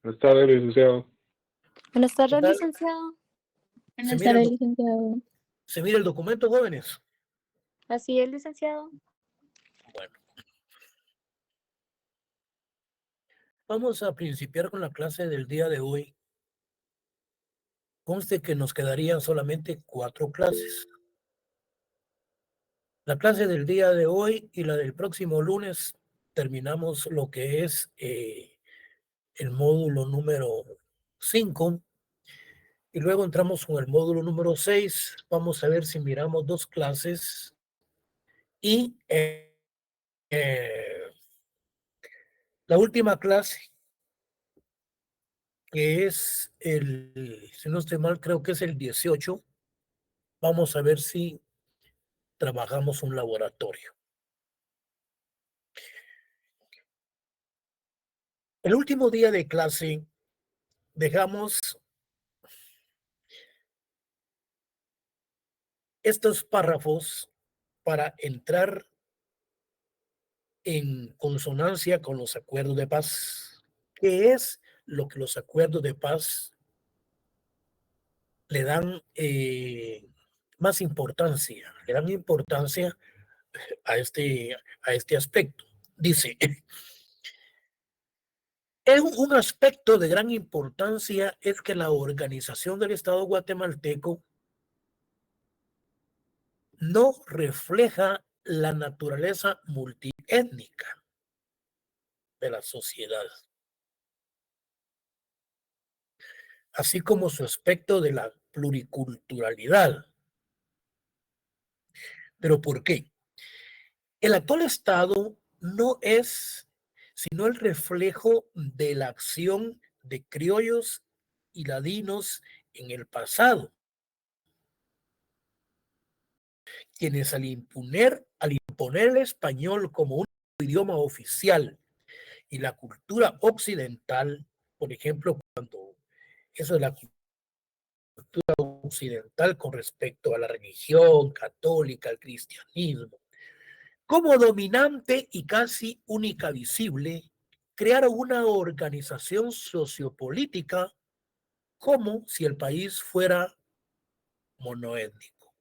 Buenas tardes, licenciado. Buenas ¿Qué tardes, tal? licenciado. Se Buenas mira, tardes, licenciado. se mira el documento, jóvenes. Así es, licenciado. Bueno, vamos a principiar con la clase del día de hoy. Conste que nos quedarían solamente 4 clases. La clase del día de hoy y la del próximo lunes terminamos lo que es el módulo número 5 y luego entramos con el módulo número 6. Vamos a ver si miramos 2 clases y la última clase, que es si no estoy mal, creo que es el 18. Vamos a ver si trabajamos un laboratorio. El último día de clase dejamos estos párrafos para entrar en consonancia con los acuerdos de paz. ¿Qué es lo que los acuerdos de paz le dan más importancia? Le dan importancia a este aspecto. Dice, un aspecto de gran importancia es que la organización del Estado guatemalteco no refleja la naturaleza multiétnica de la sociedad, así como su aspecto de la pluriculturalidad. ¿Pero por qué? El actual Estado no es sino el reflejo de la acción de criollos y ladinos en el pasado, quienes al imponer el español como un idioma oficial y la cultura occidental, por ejemplo, cuando eso es la cultura occidental con respecto a la religión católica, al cristianismo, como dominante y casi única visible, crearon una organización sociopolítica como si el país fuera monoétnico.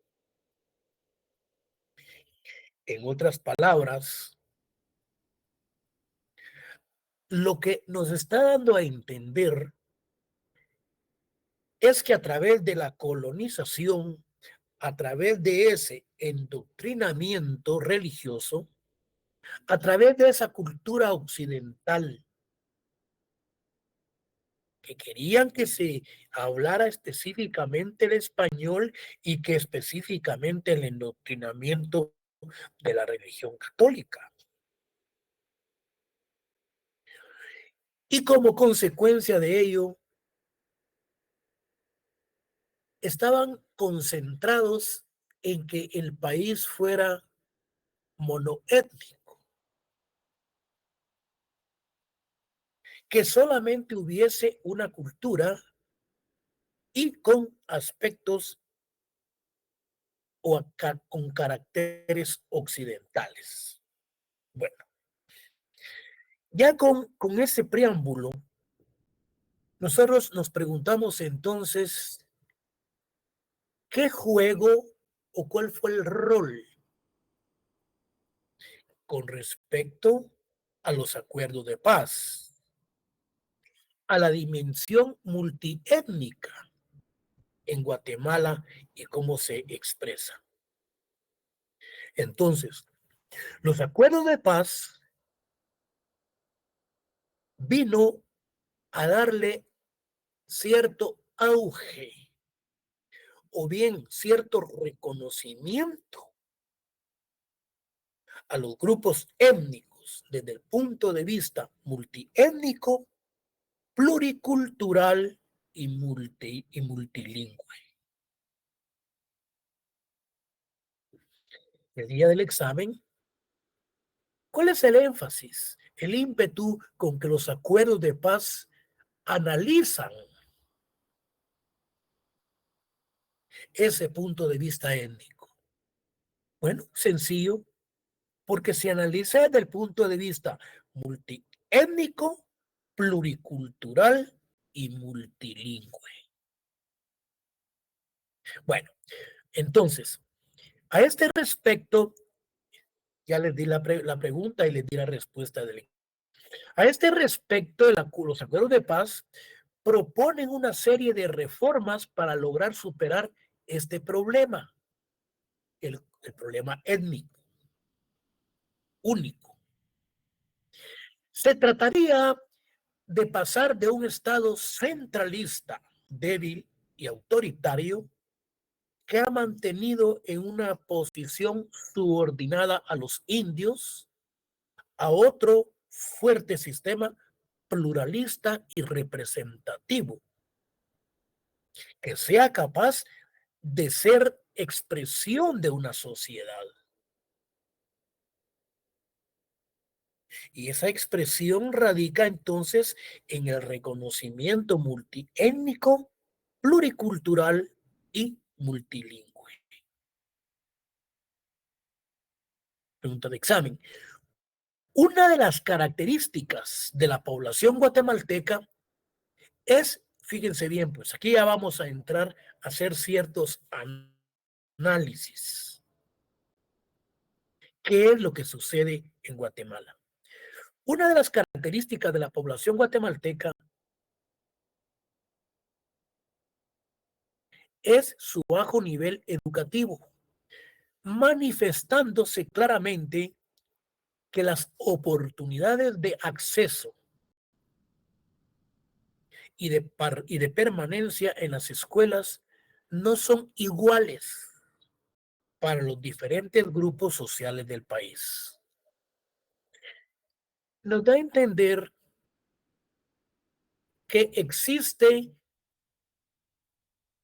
En otras palabras, lo que nos está dando a entender es que a través de la colonización, a través de ese endoctrinamiento religioso, a través de esa cultura occidental que querían que se hablara específicamente el español y que específicamente el endoctrinamiento de la religión católica. Y como consecuencia de ello, estaban concentrados en que el país fuera monoétnico, que solamente hubiese una cultura y con aspectos o con caracteres occidentales. Bueno, ya con ese preámbulo, nosotros nos preguntamos entonces, ¿qué juego o cuál fue el rol con respecto a los acuerdos de paz, a la dimensión multiétnica en Guatemala y cómo se expresa? Entonces, los acuerdos de paz vino a darle cierto auge o bien cierto reconocimiento a los grupos étnicos desde el punto de vista multiétnico, pluricultural y multilingüe. El día del examen, ¿cuál es el énfasis, el ímpetu con que los acuerdos de paz analizan ese punto de vista étnico? Bueno, sencillo, porque se analiza desde el punto de vista multiétnico, pluricultural y multilingüe. Bueno, entonces, a este respecto, ya les di la pregunta y les di la respuesta del. A este respecto, los acuerdos de paz proponen una serie de reformas para lograr superar este problema, el problema étnico único. Se trataría de pasar de un Estado centralista, débil y autoritario que ha mantenido en una posición subordinada a los indios a otro fuerte sistema pluralista y representativo que sea capaz de ser expresión de una sociedad. Y esa expresión radica entonces en el reconocimiento multiétnico, pluricultural y multilingüe. Pregunta de examen. Una de las características de la población guatemalteca es, fíjense bien, pues aquí ya vamos a entrar a hacer ciertos análisis. ¿Qué es lo que sucede en Guatemala? Una de las características de la población guatemalteca es su bajo nivel educativo, manifestándose claramente que las oportunidades de acceso y de permanencia en las escuelas no son iguales para los diferentes grupos sociales del país. Nos da a entender que existe,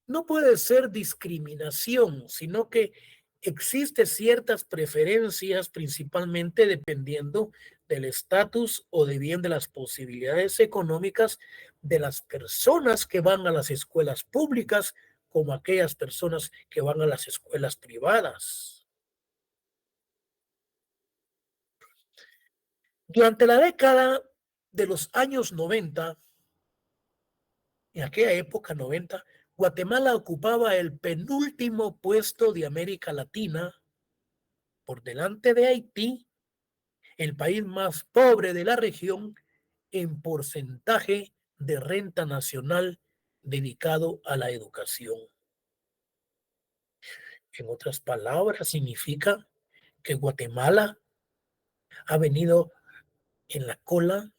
no puede ser discriminación, sino que existe ciertas preferencias, principalmente dependiendo del estatus o de bien de las posibilidades económicas de las personas que van a las escuelas públicas como aquellas personas que van a las escuelas privadas. Durante la década de los años 90, en aquella época 90, Guatemala ocupaba el penúltimo puesto de América Latina por delante de Haití, el país más pobre de la región en porcentaje de renta nacional dedicado a la educación. En otras palabras, significa que Guatemala ha venido en la cola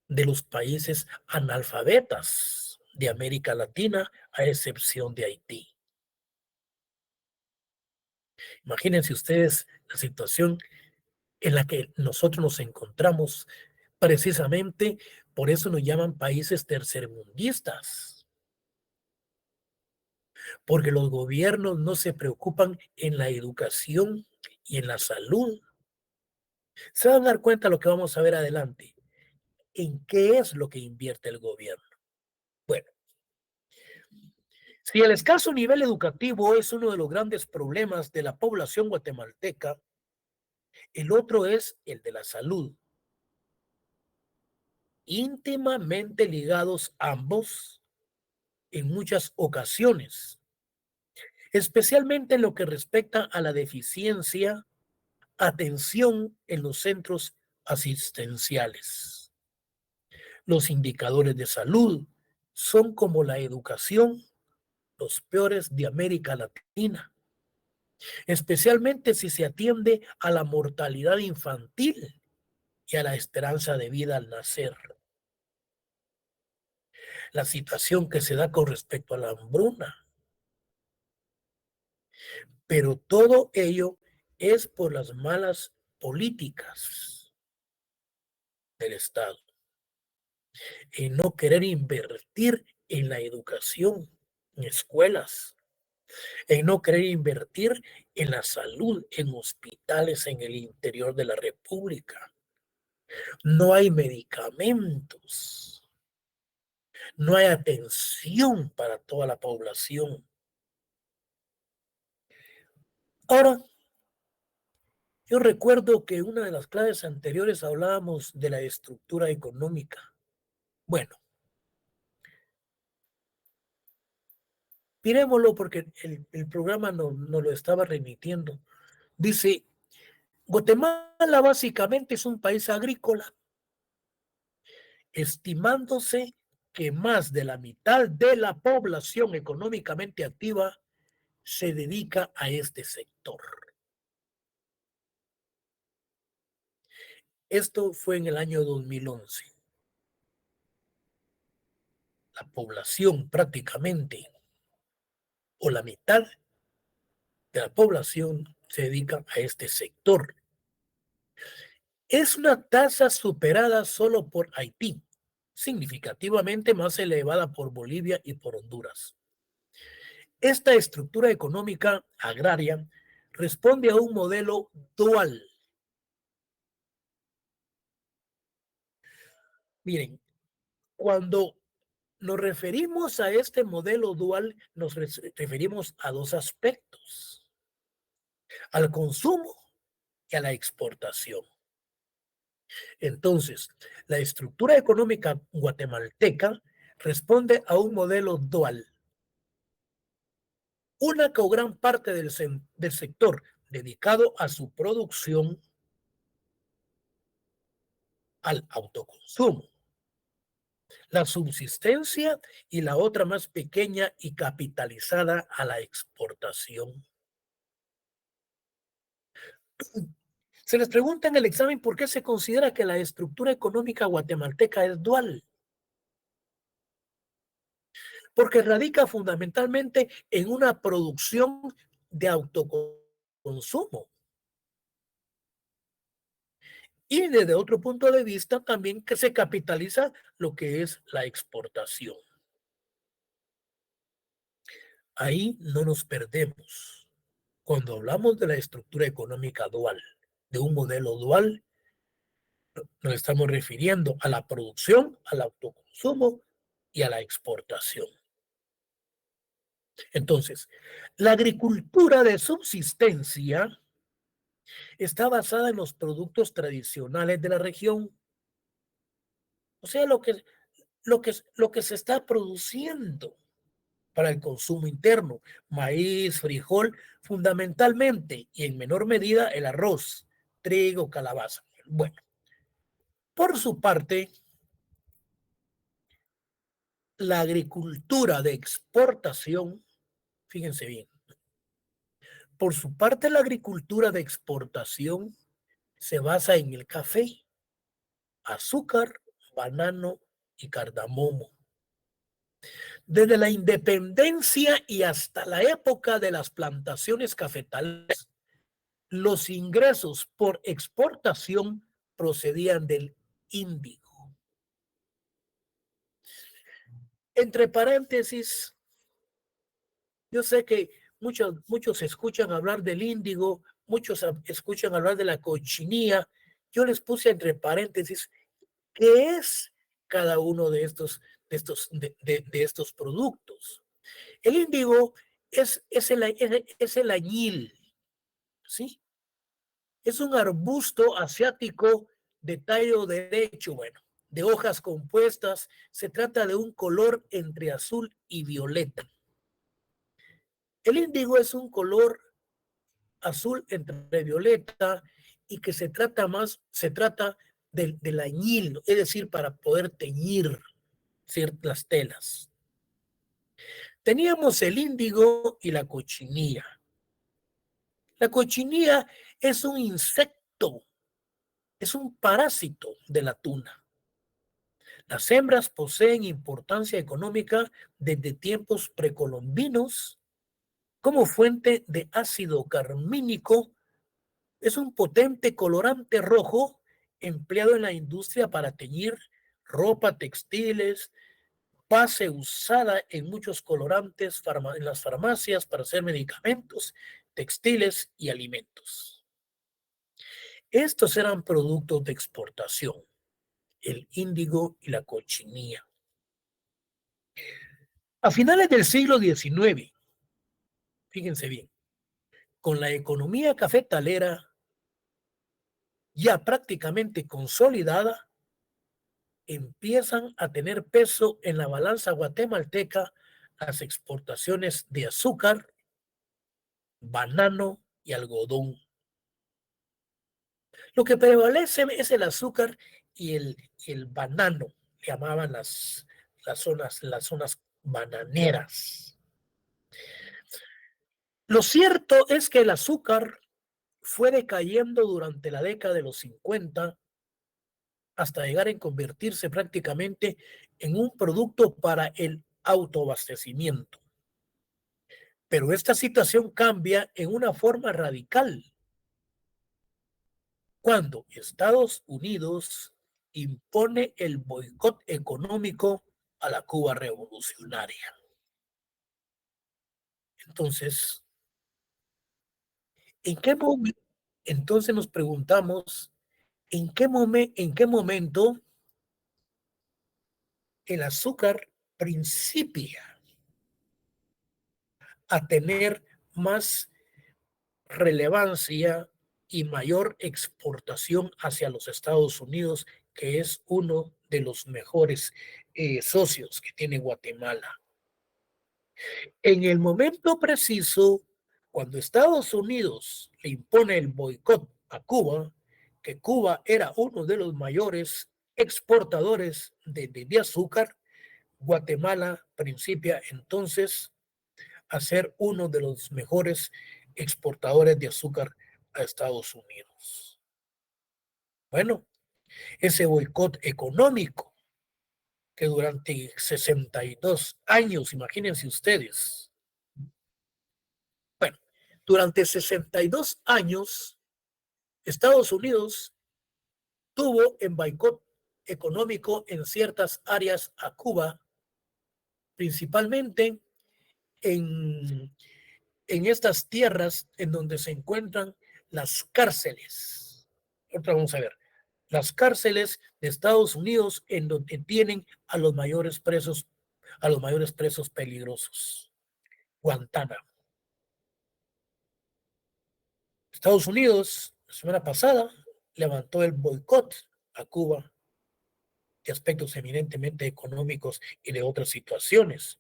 de los países analfabetas de América Latina, a excepción de Haití. Imagínense ustedes la situación en la que nosotros nos encontramos. Precisamente por eso nos llaman países tercermundistas, porque los gobiernos no se preocupan en la educación y en la salud. Se van a dar cuenta de lo que vamos a ver adelante, en qué es lo que invierte el gobierno. Bueno, si el escaso nivel educativo es uno de los grandes problemas de la población guatemalteca, el otro es el de la salud. Íntimamente ligados ambos en muchas ocasiones, especialmente en lo que respecta a la deficiencia, atención en los centros asistenciales. Los indicadores de salud son como la educación, los peores de América Latina, especialmente si se atiende a la mortalidad infantil y a la esperanza de vida al nacer. La situación que se da con respecto a la hambruna. Pero todo ello es por las malas políticas del Estado, en no querer invertir en la educación, en escuelas, en no querer invertir en la salud, en hospitales en el interior de la República. No hay medicamentos, no hay atención para toda la población. Ahora, yo recuerdo que en una de las clases anteriores hablábamos de la estructura económica Bueno, miremoslo porque el programa no lo estaba remitiendo. Dice, Guatemala básicamente es un país agrícola, estimándose que más de la mitad de la población económicamente activa se dedica a este sector. Esto fue en el año 2011. La población prácticamente, o la mitad de la población, se dedica a este sector. Es una tasa superada solo por Haití, significativamente más elevada por Bolivia y por Honduras. Esta estructura económica agraria responde a un modelo dual. Miren, cuando nos referimos a este modelo dual, nos referimos a dos aspectos, al consumo y a la exportación. Entonces, la estructura económica guatemalteca responde a un modelo dual. Una que gran parte del sector dedicado a su producción, al autoconsumo, la subsistencia, y la otra más pequeña y capitalizada a la exportación. Se les pregunta en el examen por qué se considera que la estructura económica guatemalteca es dual. Porque radica fundamentalmente en una producción de autoconsumo. Y desde otro punto de vista también que se capitaliza lo que es la exportación. Ahí no nos perdemos. Cuando hablamos de la estructura económica dual, de un modelo dual, nos estamos refiriendo a la producción, al autoconsumo y a la exportación. Entonces, la agricultura de subsistencia está basada en los productos tradicionales de la región, o sea, lo que se está produciendo para el consumo interno, maíz, frijol, fundamentalmente y en menor medida el arroz, trigo, calabaza. Bueno, por su parte, la agricultura de exportación, fíjense bien, por su parte la agricultura de exportación se basa en el café, azúcar, banano y cardamomo. Desde la independencia y hasta la época de las plantaciones cafetaleras, los ingresos por exportación procedían del índigo. Entre paréntesis, yo sé que muchos escuchan hablar del índigo, muchos escuchan hablar de la cochinilla. Yo les puse entre paréntesis qué es cada uno de estos productos. El índigo es el añil, ¿sí? Es un arbusto asiático de tallo derecho, bueno, de hojas compuestas. Se trata de un color entre azul y violeta. El índigo es un color azul entre violeta y que se trata del añil, es decir, para poder teñir ciertas telas. Teníamos el índigo y la cochinilla. La cochinilla es un insecto, es un parásito de la tuna. Las hembras poseen importancia económica desde tiempos precolombinos como fuente de ácido carmínico. Es un potente colorante rojo empleado en la industria para teñir ropa, textiles, base usada en muchos colorantes en las farmacias para hacer medicamentos, textiles y alimentos. Estos eran productos de exportación, el índigo y la cochinilla. A finales del siglo XIX, fíjense bien, con la economía cafetalera ya prácticamente consolidada, empiezan a tener peso en la balanza guatemalteca las exportaciones de azúcar, banano y algodón. Lo que prevalece es el azúcar y el banano, llamaban las zonas bananeras. Lo cierto es que el azúcar fue decayendo durante la década de los 50 hasta llegar a convertirse prácticamente en un producto para el autoabastecimiento. Pero esta situación cambia en una forma radical cuando Estados Unidos impone el boicot económico a la Cuba revolucionaria. Entonces, ¿en qué momento? Entonces nos preguntamos, ¿en qué momento el azúcar principia a tener más relevancia y mayor exportación hacia los Estados Unidos, que es uno de los mejores socios que tiene Guatemala? En el momento preciso, cuando Estados Unidos le impone el boicot a Cuba, que Cuba era uno de los mayores exportadores de azúcar, Guatemala principia entonces a ser uno de los mejores exportadores de azúcar a Estados Unidos. Bueno, ese boicot económico que durante 62 años, imagínense ustedes, bueno, durante 62 años, Estados Unidos tuvo en boicot económico en ciertas áreas a Cuba, principalmente en estas tierras en donde se encuentran las cárceles. Otra vamos a ver, las cárceles de Estados Unidos en donde tienen a los mayores presos peligrosos. Guantánamo. Estados Unidos, la semana pasada, levantó el boicot a Cuba de aspectos eminentemente económicos y de otras situaciones,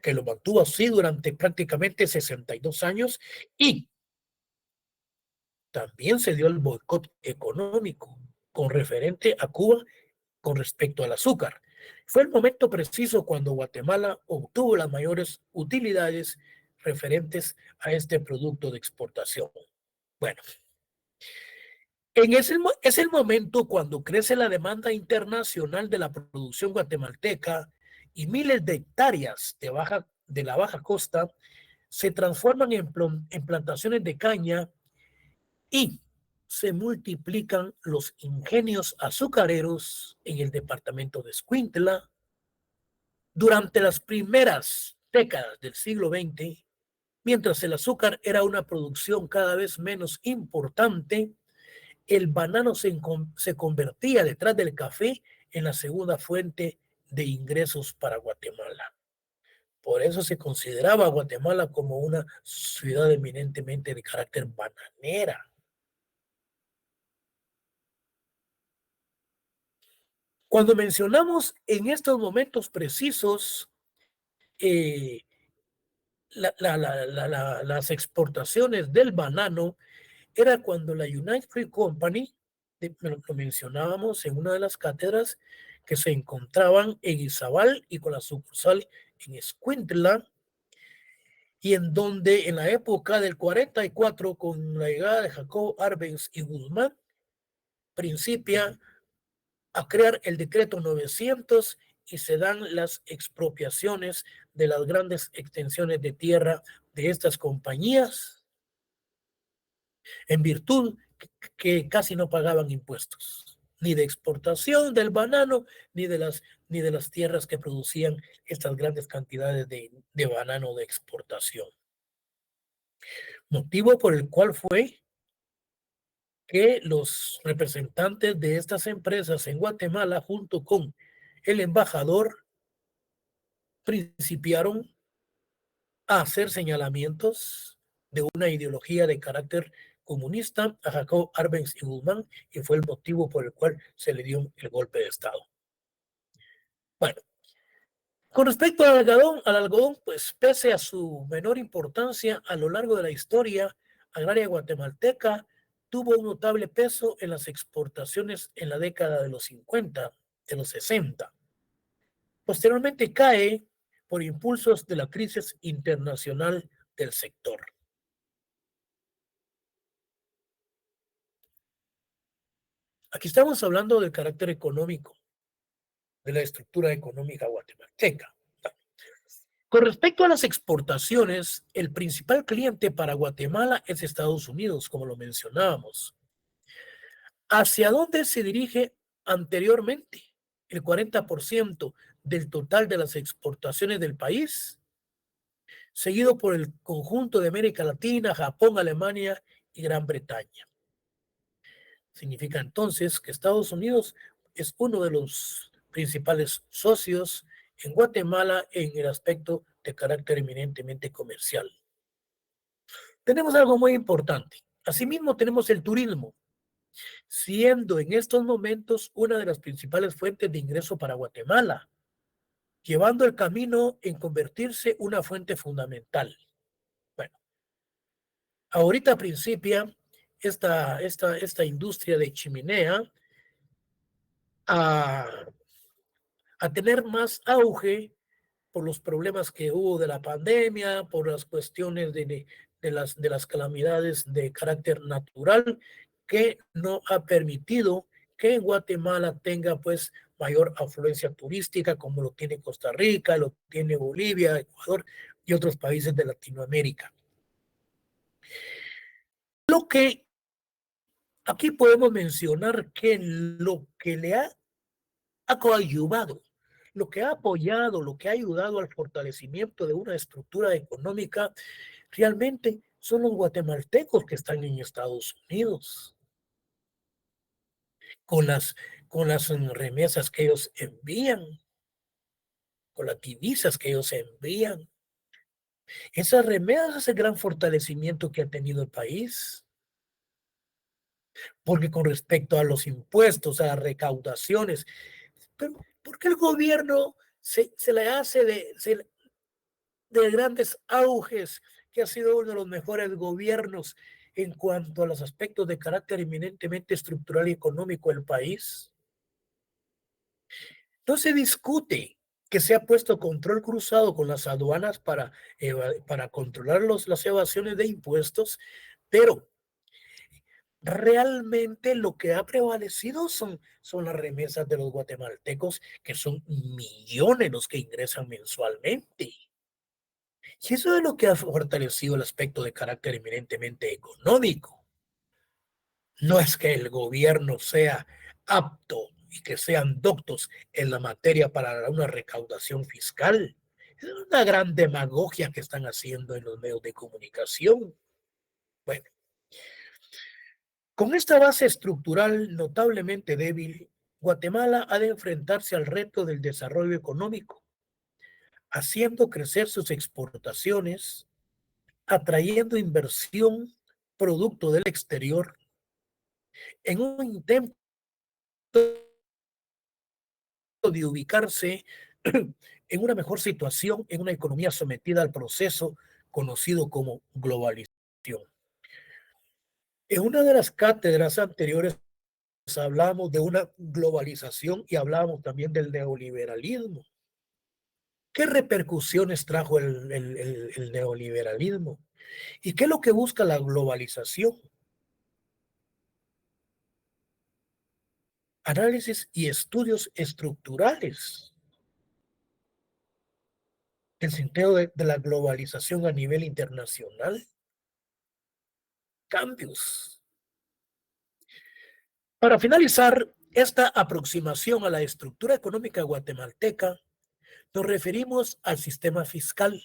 que lo mantuvo así durante prácticamente 62 años y también se dio el boicot económico con referente a Cuba con respecto al azúcar. Fue el momento preciso cuando Guatemala obtuvo las mayores utilidades referentes a este producto de exportación. Bueno, es el momento cuando crece la demanda internacional de la producción guatemalteca y miles de hectáreas de la baja costa se transforman en plantaciones de caña y se multiplican los ingenios azucareros en el departamento de Escuintla. Durante las primeras décadas del siglo XX, mientras el azúcar era una producción cada vez menos importante, el banano se convertía detrás del café en la segunda fuente de ingresos para Guatemala. Por eso se consideraba a Guatemala como una ciudad eminentemente de carácter bananera. Cuando mencionamos en estos momentos precisos eh, las exportaciones del banano, era cuando la United Fruit Company, lo mencionábamos en una de las cátedras, que se encontraban en Izabal y con la sucursal en Escuintla, y en donde en la época del 44, con la llegada de Jacob Arbenz y Guzmán, principia a crear el decreto 900 y se dan las expropiaciones de las grandes extensiones de tierra de estas compañías en virtud que casi no pagaban impuestos, ni de exportación del banano, ni de las tierras que producían estas grandes cantidades de banano de exportación. Motivo por el cual fue que los representantes de estas empresas en Guatemala, junto con el embajador, principiaron a hacer señalamientos de una ideología de carácter comunista a Jacob Arbenz y Guzmán, y fue el motivo por el cual se le dio el golpe de Estado. Bueno, con respecto al algodón, pues pese a su menor importancia a lo largo de la historia agraria guatemalteca, tuvo un notable peso en las exportaciones en la década de los 50, de los 60. Posteriormente cae por impulsos de la crisis internacional del sector. Aquí estamos hablando del carácter económico, de la estructura económica guatemalteca. Con respecto a las exportaciones, el principal cliente para Guatemala es Estados Unidos, como lo mencionábamos. ¿Hacia dónde se dirige anteriormente el 40% del total de las exportaciones del país? Seguido por el conjunto de América Latina, Japón, Alemania y Gran Bretaña. Significa entonces que Estados Unidos es uno de los principales socios en Guatemala en el aspecto de carácter eminentemente comercial. Tenemos algo muy importante. Asimismo, tenemos el turismo, siendo en estos momentos una de las principales fuentes de ingreso para Guatemala, llevando el camino en convertirse en una fuente fundamental. Bueno, ahorita principia esta industria de chimenea a, a tener más auge por los problemas que hubo de la pandemia, por las cuestiones de las calamidades de carácter natural, que no ha permitido que en Guatemala tenga pues mayor afluencia turística como lo tiene Costa Rica, lo tiene Bolivia, Ecuador y otros países de Latinoamérica. Lo que aquí podemos mencionar que lo que le ha coadyuvado, lo que ha apoyado, lo que ha ayudado al fortalecimiento de una estructura económica, realmente son los guatemaltecos que están en Estados Unidos, con las, con las remesas que ellos envían, con las divisas que ellos envían. Esas remesas es el gran fortalecimiento que ha tenido el país, porque con respecto a los impuestos, a las recaudaciones, pero ¿por qué el gobierno se le hace de grandes auges, que ha sido uno de los mejores gobiernos en cuanto a los aspectos de carácter eminentemente estructural y económico del país? No se discute que se ha puesto control cruzado con las aduanas para controlar las evasiones de impuestos, pero realmente lo que ha prevalecido son las remesas de los guatemaltecos, que son millones los que ingresan mensualmente. Y eso es lo que ha fortalecido el aspecto de carácter eminentemente económico. No es que el gobierno sea apto y que sean doctos en la materia para una recaudación fiscal. Es una gran demagogia que están haciendo en los medios de comunicación. Bueno, con esta base estructural notablemente débil, Guatemala ha de enfrentarse al reto del desarrollo económico, haciendo crecer sus exportaciones, atrayendo inversión producto del exterior, en un intento de ubicarse en una mejor situación en una economía sometida al proceso conocido como globalización. En una de las cátedras anteriores hablamos de una globalización y hablábamos también del neoliberalismo. ¿Qué repercusiones trajo el neoliberalismo? ¿Y qué es lo que busca la globalización? Análisis y estudios estructurales del sentido de la globalización a nivel internacional. Cambios. Para finalizar esta aproximación a la estructura económica guatemalteca, nos referimos al sistema fiscal.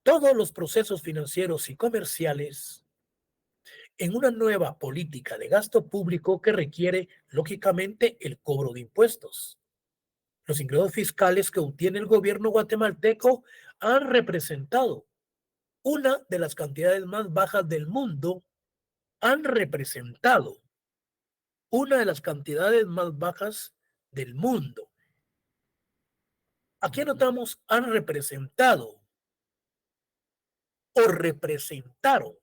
Todos los procesos financieros y comerciales en una nueva política de gasto público que requiere, lógicamente, el cobro de impuestos. Los ingresos fiscales que obtiene el gobierno guatemalteco han representado una de las cantidades más bajas del mundo, han representado una de las cantidades más bajas del mundo Aquí anotamos han representado o representaron.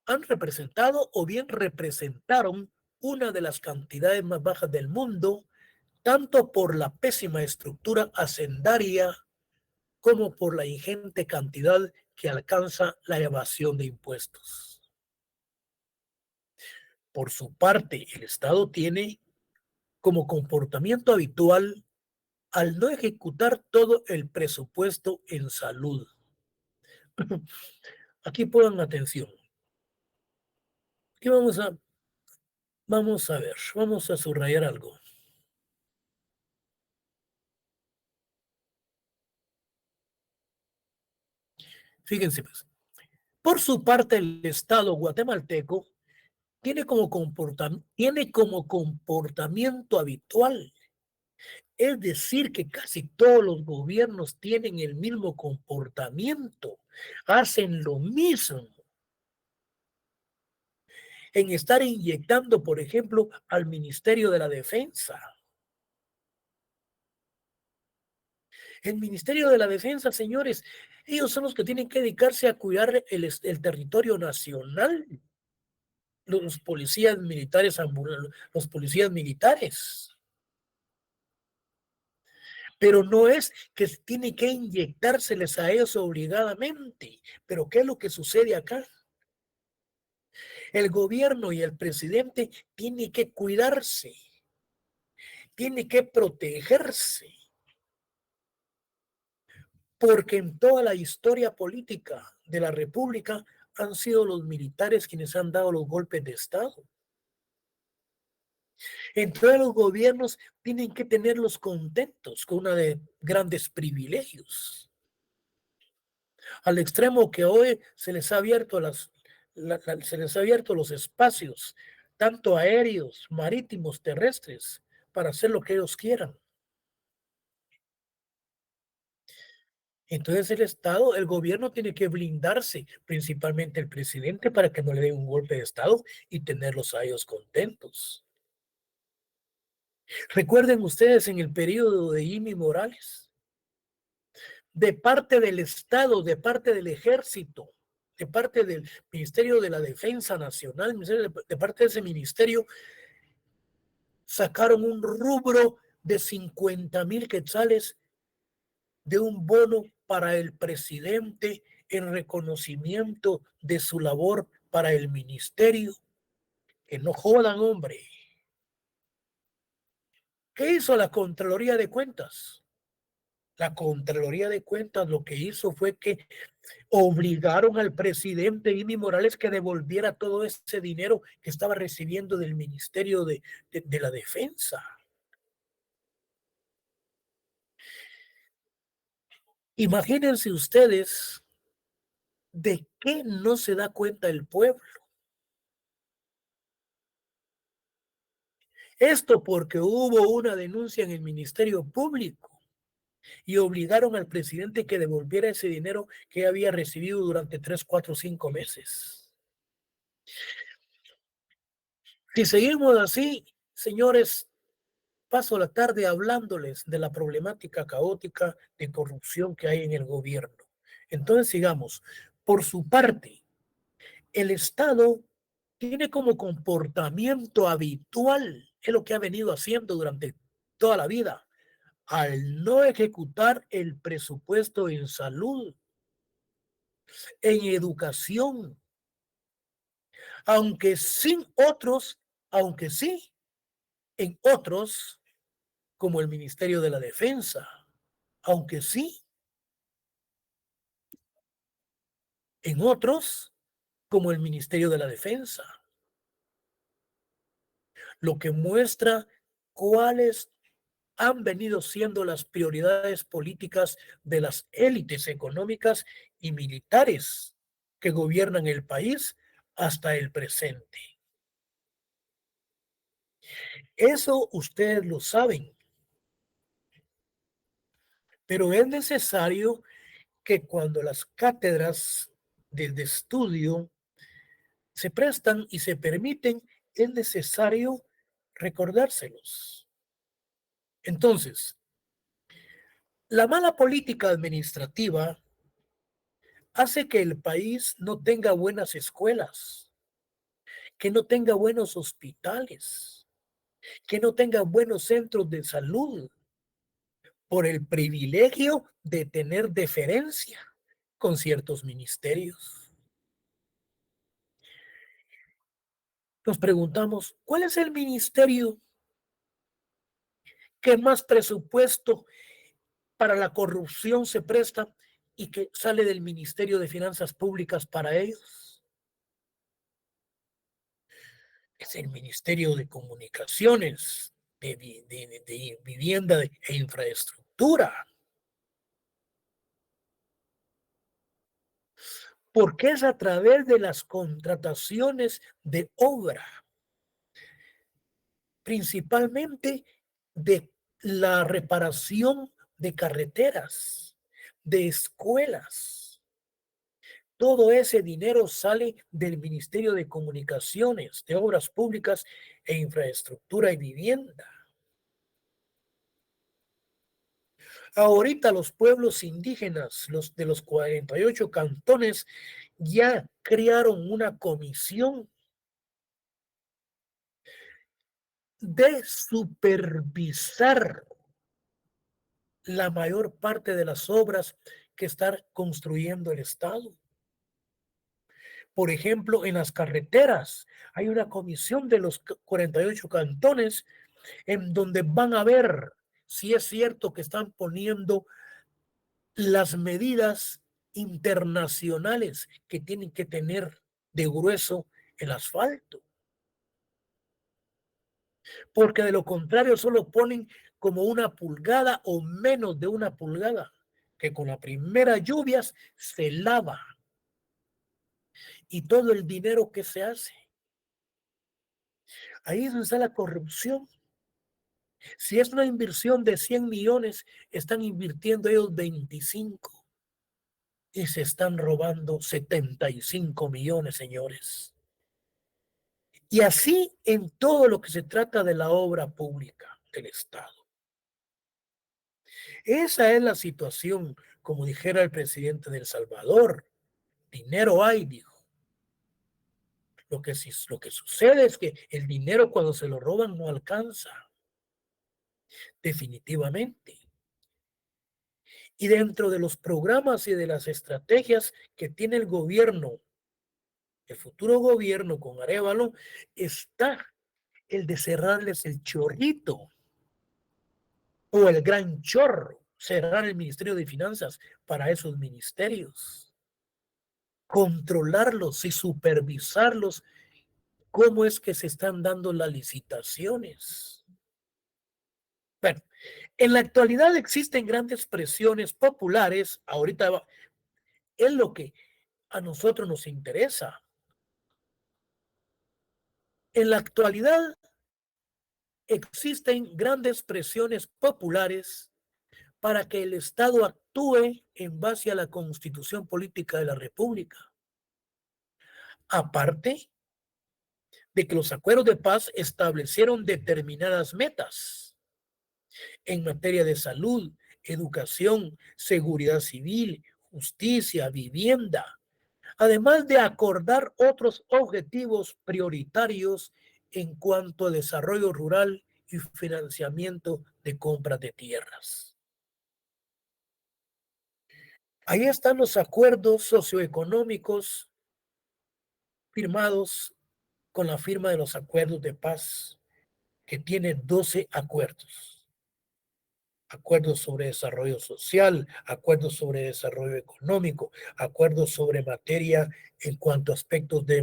Han representado o bien representaron una de las cantidades más bajas del mundo, tanto por la pésima estructura hacendaria como por la ingente cantidad que alcanza la evasión de impuestos. Por su parte, el Estado tiene como comportamiento habitual al no ejecutar todo el presupuesto en salud. Aquí pongan atención. Aquí vamos a ver, vamos a subrayar algo. Fíjense pues. Por su parte, el Estado guatemalteco tiene como comportamiento habitual, es decir, que casi todos los gobiernos tienen el mismo comportamiento, hacen lo mismo en estar inyectando, por ejemplo, al Ministerio de la Defensa. El Ministerio de la Defensa, señores, ellos son los que tienen que dedicarse a cuidar el territorio nacional. Los policías militares, los policías militares. Pero no es que tiene que inyectárseles a eso obligadamente. Pero ¿qué es lo que sucede acá? El gobierno y el presidente tienen que cuidarse, tiene que protegerse, porque en toda la historia política de la República han sido los militares quienes han dado los golpes de Estado. Entonces los gobiernos tienen que tenerlos contentos con una de grandes privilegios, al extremo que hoy se les ha abierto se les ha abierto los espacios, tanto aéreos, marítimos, terrestres, para hacer lo que ellos quieran. Entonces el Estado, el gobierno tiene que blindarse, principalmente el presidente, para que no le den un golpe de Estado y tenerlos a ellos contentos. Recuerden ustedes en el periodo de Jimmy Morales, de parte del Estado, de parte del Ejército, de parte del Ministerio de la Defensa Nacional, de parte de ese ministerio, sacaron un rubro de 50,000 quetzales de un bono para el presidente en reconocimiento de su labor para el ministerio. Que no jodan, hombre. ¿Qué hizo la Contraloría de Cuentas? La Contraloría de Cuentas lo que hizo fue que obligaron al presidente Jimmy Morales que devolviera todo ese dinero que estaba recibiendo del Ministerio de la Defensa. Imagínense ustedes de qué no se da cuenta el pueblo. Esto porque hubo una denuncia en el Ministerio Público y obligaron al presidente que devolviera ese dinero que había recibido durante 3, 4, 5 meses. Si seguimos así, señores, paso la tarde hablándoles de la problemática caótica de corrupción que hay en el gobierno. Entonces, sigamos. Por su parte, el Estado tiene como comportamiento habitual, es lo que ha venido haciendo durante toda la vida, al no ejecutar el presupuesto en salud, en educación, aunque sin otros, aunque sí, en otros, como el Ministerio de la Defensa, aunque sí, en otros, como el Ministerio de la Defensa, lo que muestra cuáles han venido siendo las prioridades políticas de las élites económicas y militares que gobiernan el país hasta el presente. Eso ustedes lo saben, pero es necesario que cuando las cátedras de estudio se prestan y se permiten, es necesario recordárselos. Entonces, la mala política administrativa hace que el país no tenga buenas escuelas, que no tenga buenos hospitales, que no tenga buenos centros de salud, por el privilegio de tener deferencia con ciertos ministerios. Nos preguntamos, ¿cuál es el ministerio que más presupuesto para la corrupción se presta y que sale del Ministerio de Finanzas Públicas para ellos? Es el Ministerio de Comunicaciones, de Vivienda e Infraestructura, porque es a través de las contrataciones de obra, principalmente de la reparación de carreteras, de escuelas. Todo ese dinero sale del Ministerio de Comunicaciones, de Obras Públicas e Infraestructura y Vivienda. Ahorita los pueblos indígenas, los de los 48 cantones, ya crearon una comisión de supervisar la mayor parte de las obras que está construyendo el Estado. Por ejemplo, en las carreteras hay una comisión de los 48 cantones en donde van a ver si es cierto que están poniendo las medidas internacionales que tienen que tener de grueso el asfalto. Porque de lo contrario solo ponen como 1 pulgada o menos de 1 pulgada, que con las primeras lluvias se lava y todo el dinero que se hace. Ahí es donde está la corrupción. Si es una inversión de 100 millones, están invirtiendo ellos 25 y se están robando 75 millones, señores. Y así en todo lo que se trata de la obra pública del Estado. Esa es la situación, como dijera el presidente de El Salvador. Dinero hay, dijo. Lo que sucede es que el dinero cuando se lo roban no alcanza, definitivamente. Y dentro de los programas y de las estrategias que tiene el gobierno, el futuro gobierno con Arévalo, está el de cerrarles el chorrito o el gran chorro, cerrar el Ministerio de Finanzas para esos ministerios, controlarlos y supervisarlos, cómo es que se están dando las licitaciones. Bueno, en la actualidad existen grandes presiones populares, ahorita es lo que a nosotros nos interesa. En la actualidad existen grandes presiones populares para que el Estado actúe en base a la Constitución Política de la República. Aparte de que los acuerdos de paz establecieron determinadas metas en materia de salud, educación, seguridad civil, justicia, vivienda, además de acordar otros objetivos prioritarios en cuanto a desarrollo rural y financiamiento de compras de tierras. Ahí están los acuerdos socioeconómicos firmados con la firma de los acuerdos de paz, que tiene 12 acuerdos. Acuerdos sobre desarrollo social, acuerdos sobre desarrollo económico, acuerdos sobre materia en cuanto a aspectos de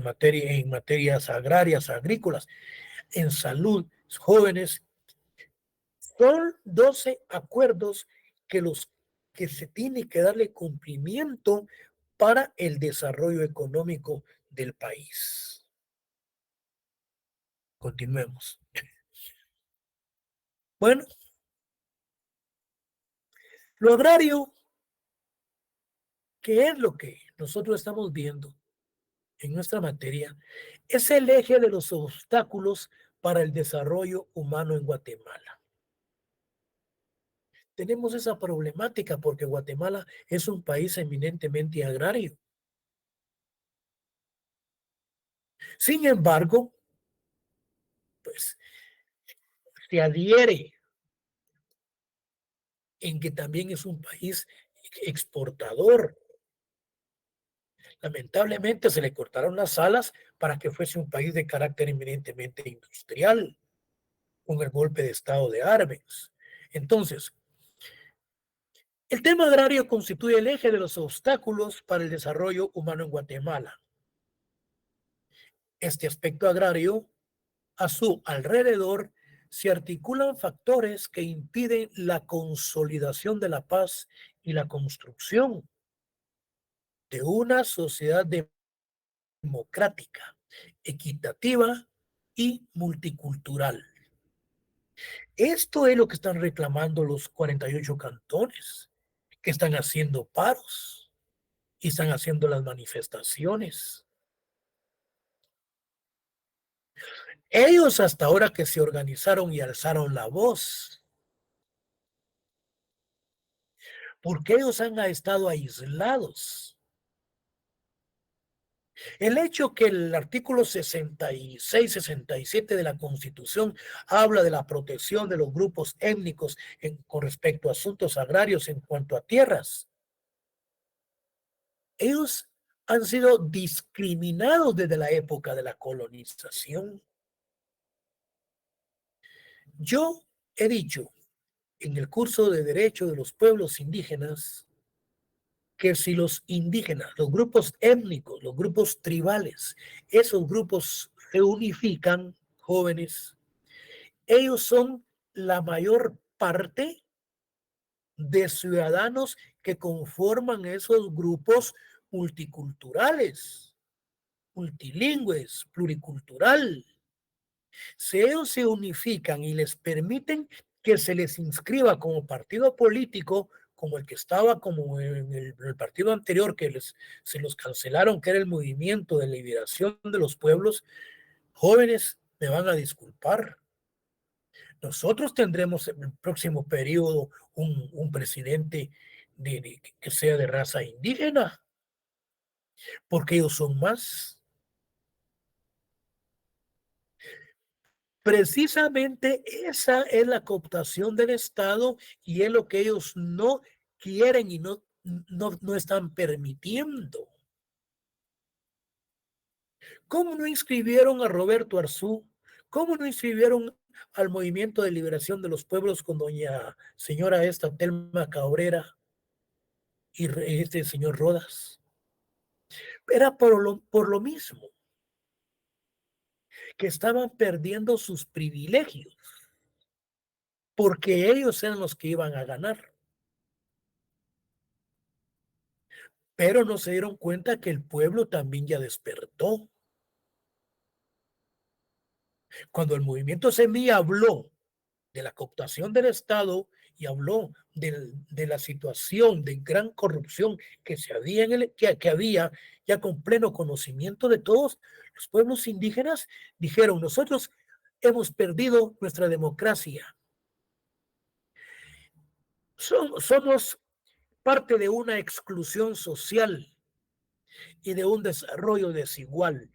materia en materias agrarias, agrícolas, en salud, jóvenes. Son 12 acuerdos que se tiene que darle cumplimiento para el desarrollo económico del país. Continuemos. Bueno, lo agrario, que es lo que nosotros estamos viendo en nuestra materia, es el eje de los obstáculos para el desarrollo humano en Guatemala. Tenemos esa problemática porque Guatemala es un país eminentemente agrario. Sin embargo, pues se adhiere en que también es un país exportador. Lamentablemente se le cortaron las alas para que fuese un país de carácter eminentemente industrial con el golpe de estado de Arbenz. Entonces, el tema agrario constituye el eje de los obstáculos para el desarrollo humano en Guatemala. Este aspecto agrario, a su alrededor, se articulan factores que impiden la consolidación de la paz y la construcción de una sociedad democrática, equitativa y multicultural. Esto es lo que están reclamando los 48 cantones, que están haciendo paros y están haciendo las manifestaciones. Ellos hasta ahora que se organizaron y alzaron la voz, porque ellos han estado aislados. El hecho que el artículo 66, 67 de la Constitución habla de la protección de los grupos étnicos con respecto a asuntos agrarios en cuanto a tierras, ellos han sido discriminados desde la época de la colonización. Yo he dicho en el curso de Derecho de los Pueblos Indígenas que si los indígenas, los grupos étnicos, los grupos tribales, esos grupos se unifican, jóvenes, ellos son la mayor parte de ciudadanos que conforman esos grupos multiculturales, multilingües, pluricultural. Si ellos se unifican y les permiten que se les inscriba como partido político, como el que estaba como en el partido anterior se los cancelaron, que era el Movimiento de Liberación de los Pueblos, jóvenes, me van a disculpar. Nosotros tendremos en el próximo periodo un presidente que sea de raza indígena, porque ellos son más. Precisamente esa es la cooptación del Estado y es lo que ellos no quieren y no están permitiendo. ¿Cómo no inscribieron a Roberto Arzú? ¿Cómo no inscribieron al Movimiento de Liberación de los Pueblos con doña señora esta Telma Cabrera y este señor Rodas? Era por lo mismo, que estaban perdiendo sus privilegios, porque ellos eran los que iban a ganar. Pero no se dieron cuenta que el pueblo también ya despertó. Cuando el movimiento Semilla habló de la cooptación del Estado y habló de la situación de gran corrupción que, que había ya con pleno conocimiento de todos, los pueblos indígenas dijeron, nosotros hemos perdido nuestra democracia. Somos parte de una exclusión social y de un desarrollo desigual,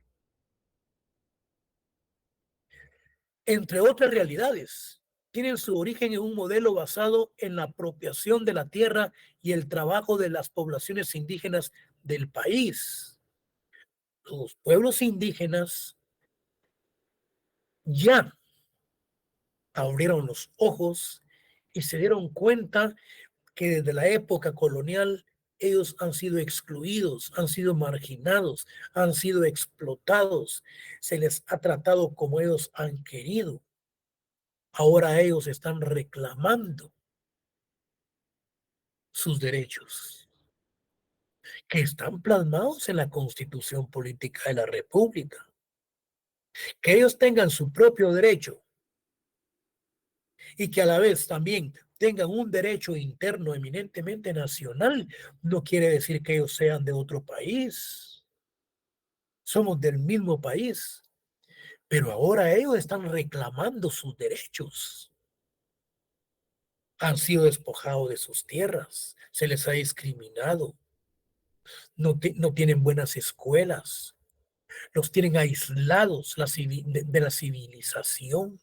entre otras realidades. Tienen su origen en un modelo basado en la apropiación de la tierra y el trabajo de las poblaciones indígenas del país. Los pueblos indígenas ya abrieron los ojos y se dieron cuenta que desde la época colonial ellos han sido excluidos, han sido marginados, han sido explotados, se les ha tratado como ellos han querido. Ahora ellos están reclamando sus derechos, que están plasmados en la Constitución Política de la República. Que ellos tengan su propio derecho y que a la vez también tengan un derecho interno eminentemente nacional, no quiere decir que ellos sean de otro país. Somos del mismo país, Pero ahora ellos están reclamando sus derechos. Han sido despojados de sus tierras, se les ha discriminado, no tienen buenas escuelas, los tienen aislados de la civilización,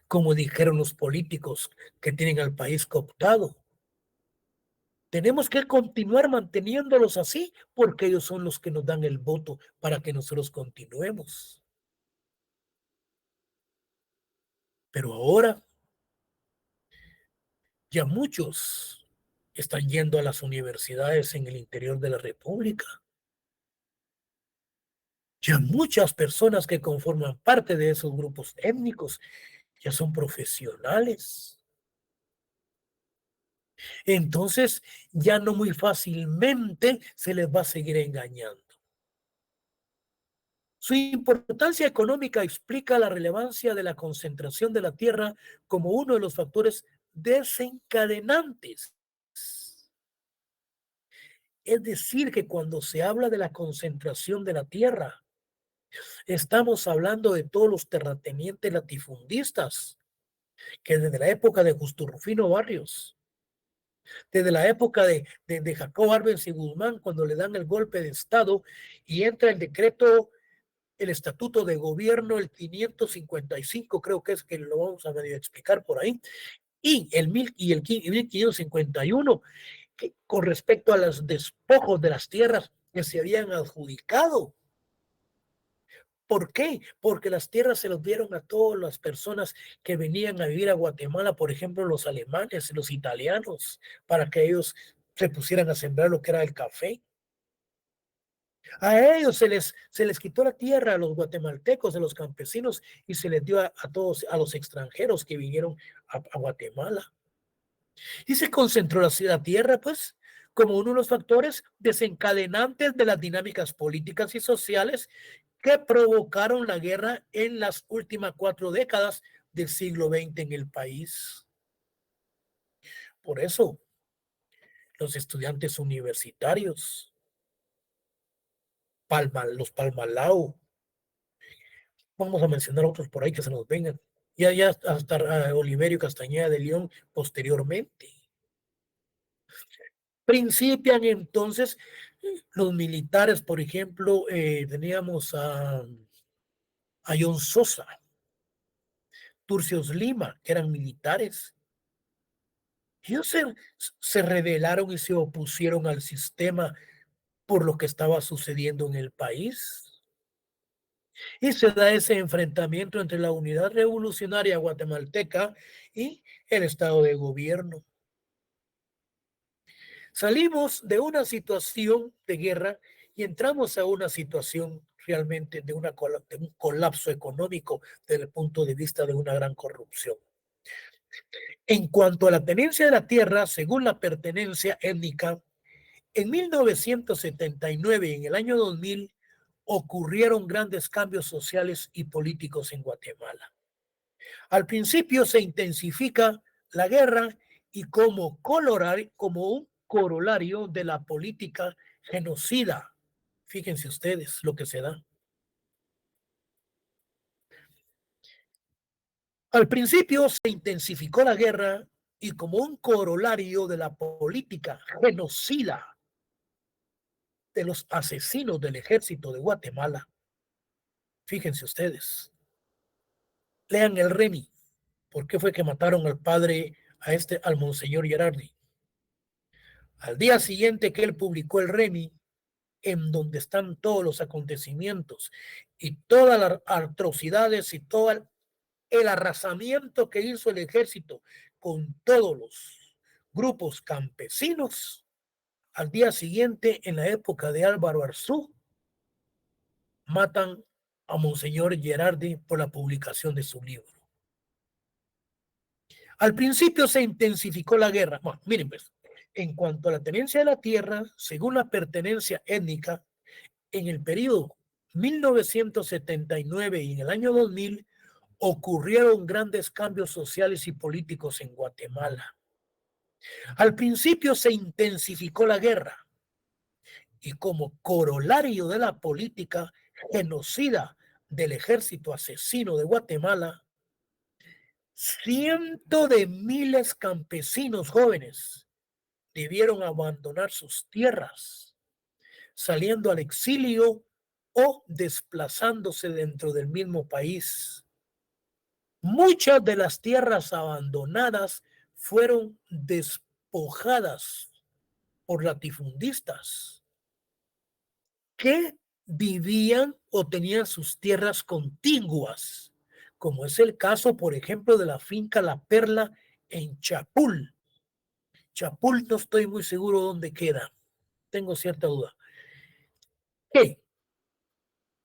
como dijeron los políticos que tienen al país cooptado. Tenemos que continuar manteniéndolos así porque ellos son los que nos dan el voto para que nosotros continuemos. Pero ahora ya muchos están yendo a las universidades en el interior de la República. Ya muchas personas que conforman parte de esos grupos étnicos ya son profesionales. Entonces, ya no muy fácilmente se les va a seguir engañando. Su importancia económica explica la relevancia de la concentración de la tierra como uno de los factores desencadenantes. Es decir, que cuando se habla de la concentración de la tierra, estamos hablando de todos los terratenientes latifundistas que desde la época de Justo Rufino Barrios, desde la época de Jacobo Arbenz y Guzmán, cuando le dan el golpe de Estado y entra el decreto, el estatuto de gobierno, el 555, creo que es que lo vamos a medio explicar por ahí, y el 1551, que, con respecto a los despojos de las tierras que se habían adjudicado. ¿Por qué? Porque las tierras se los dieron a todas las personas que venían a vivir a Guatemala, por ejemplo, los alemanes, los italianos, para que ellos se pusieran a sembrar lo que era el café. A ellos se les quitó la tierra a los guatemaltecos, a los campesinos, y se les dio a todos, a los extranjeros que vinieron a Guatemala. Y se concentró la tierra, pues, como uno de los factores desencadenantes de las dinámicas políticas y sociales que provocaron la guerra en las últimas 4 décadas del siglo XX en el país. Por eso, los estudiantes universitarios, los Palmalao, vamos a mencionar otros por ahí que se nos vengan, ya hasta Oliverio Castañeda de León posteriormente. Principian entonces los militares, por ejemplo, teníamos a John Sosa, Turcios Lima, que eran militares. Ellos se rebelaron y se opusieron al sistema por lo que estaba sucediendo en el país. Y se da ese enfrentamiento entre la Unidad Revolucionaria Guatemalteca y el Estado de Gobierno. Salimos de una situación de guerra y entramos a una situación realmente de un colapso económico desde el punto de vista de una gran corrupción. En cuanto a la tenencia de la tierra, según la pertenencia étnica, en 1979 y en el año 2000 ocurrieron grandes cambios sociales y políticos en Guatemala. Al principio se intensifica la guerra y como un corolario de la política genocida. Fíjense ustedes lo que se da. Al principio se intensificó la guerra y como un corolario de la política genocida de los asesinos del ejército de Guatemala. Fíjense ustedes. Lean el Remi. ¿Por qué fue que mataron al padre, al monseñor Gerardi? Al día siguiente que él publicó el Remi, en donde están todos los acontecimientos y todas las atrocidades y todo el arrasamiento que hizo el ejército con todos los grupos campesinos, al día siguiente, en la época de Álvaro Arzú, matan a monseñor Gerardi por la publicación de su libro. Al principio se intensificó la guerra. Bueno, miren pues, en cuanto a la tenencia de la tierra, según la pertenencia étnica, en el periodo 1979 y en el año 2000 ocurrieron grandes cambios sociales y políticos en Guatemala. Al principio se intensificó la guerra y como corolario de la política genocida del ejército asesino de Guatemala, cientos de miles campesinos jóvenes debieron abandonar sus tierras, saliendo al exilio o desplazándose dentro del mismo país. Muchas de las tierras abandonadas fueron despojadas por latifundistas que vivían o tenían sus tierras contiguas, como es el caso, por ejemplo, de la finca La Perla en Chapul. Chapul no estoy muy seguro dónde queda, tengo cierta duda. ¿Qué?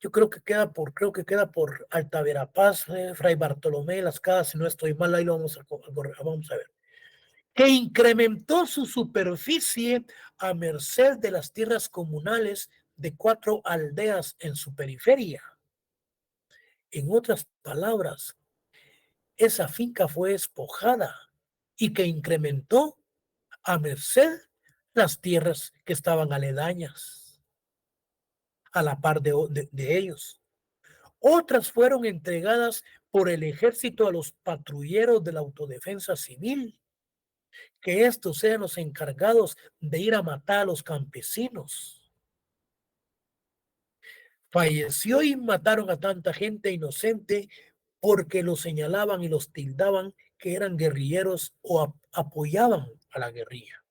Yo creo que queda por Alta Verapaz, Fray Bartolomé, Las Casas, si no estoy mal, ahí lo vamos a ver. Que incrementó su superficie a merced de las tierras comunales de 4 aldeas en su periferia. En otras palabras, esa finca fue despojada y que incrementó a merced las tierras que estaban aledañas, a la par de ellos. Otras fueron entregadas por el ejército a los patrulleros de la autodefensa civil, que estos sean los encargados de ir a matar a los campesinos. Falleció y mataron a tanta gente inocente porque los señalaban y los tildaban que eran guerrilleros o apoyaban a la guerrilla.